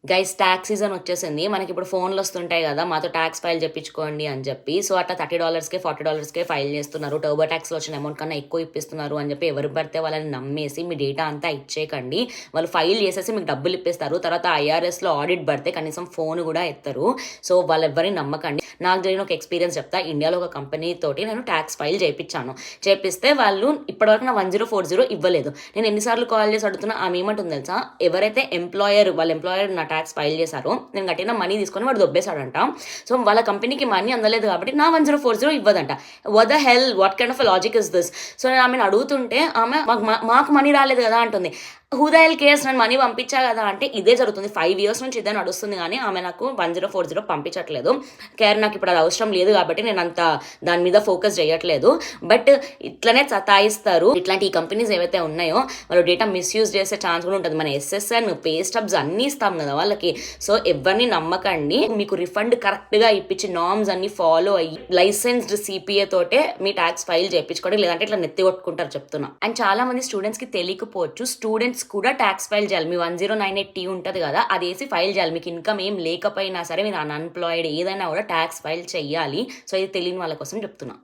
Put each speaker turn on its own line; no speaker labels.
Guys tax season వచ్చేసింది. మనకి ఇప్పుడు ఫోన్లు వస్తుంటాయి కదా, మాతో ట్యాక్స్ ఫైల్ చెప్పించుకోండి అని చెప్పి. సో అట్లా $30కే $40కే ఫైల్ చేస్తున్నారు. టర్బో ట్యాక్స్లో వచ్చిన అమౌంట్ కన్నా ఎక్కువ ఇప్పిస్తున్నారు అని చెప్పి ఎవరు పడితే వాళ్ళని నమ్మేసి మీ డేటా అంతా ఇచ్చేయకండి. వాళ్ళు ఫైల్ చేసేసి మీకు డబ్బులు ఇప్పిస్తారు. తర్వాత ఐఆర్ఎస్లో ఆడిట్ పడితే కనీసం ఫోన్ కూడా ఎత్తరు. సో వాళ్ళు ఎవరిని నమ్మకండి. నాకు జరిగిన ఒక ఎక్స్పీరియన్స్ చెప్తా. ఇండియాలో ఒక కంపెనీ తోటి నేను ట్యాక్స్ ఫైల్ చేపిస్తే వాళ్ళు ఇప్పటివరకు నా 1040 ఇవ్వలేదు. నేను ఎన్నిసార్లు కాల్ చేసి అడుగుతున్నా. ఆమె ఏమంటుంది తెలుసా, ఎవరైతే వాళ్ళ ఎంప్లాయర్ నా ట్యాక్స్ ఫైల్ చేశారో నేను కట్టిన మనీ తీసుకొని వాడు దొబ్బేశాడంట. సో వాళ్ళ కంపెనీకి మనీ అందలేదు కాబట్టి నా 1040 ఇవ్వదంట. What the hell, what kind of logic is this? So నేను ఆమెను అడుగుతుంటే ఆమె మాకు మనీ రాలేదు కదా అంటుంది. హూదయల్ కేస్ నేను మనీ పంపించా కదా అంటే ఇదే జరుగుతుంది. 5 years నుంచి ఇదే నడుస్తుంది కానీ ఆమె నాకు 1040 పంపించట్లేదు. నాకు ఇప్పుడు అది అవసరం లేదు కాబట్టి నేను అంత దాని మీద ఫోకస్ చేయట్లేదు. బట్ ఇట్లనే సతాయిస్తారు. ఇట్లాంటి ఈ కంపెనీస్ ఏవైతే ఉన్నాయో వాళ్ళు డేటా మిస్యూజ్ చేసే ఛాన్స్ కూడా ఉంటుంది. మన SSN పే స్టబ్స్ అన్నీ ఇస్తాం కదా వాళ్ళకి. సో ఎవరిని నమ్మకండి. మీకు రిఫండ్ కరెక్ట్గా ఇప్పించి నార్మ్స్ అన్ని ఫాలో అయ్యి లైసెన్స్డ్ CPA తోటే మీ ట్యాక్స్ ఫైల్ చేయించుకోండి. లేదంటే ఇట్లా నెత్తి కొట్టుకుంటారు చెప్తున్నా. అండ్ చాలా మంది స్టూడెంట్స్కి తెలియకపోవచ్చు, స్టూడెంట్స్ కూడా ట్యాక్స్ ఫైల్ చేయాలి. మీ 1098T ఉంటుంది కదా, అది వేసి ఫైల్ చేయాలి. మీకు ఇన్కమ్ ఏం లేకపోయినా సరే, మీరు అన్ఎంప్లాయిడ్ ఏదైనా కూడా ట్యాక్స్ ఫైల్ చేయాలి. సో ఇది తెలియని వాళ్ళ కోసం చెప్తున్నా.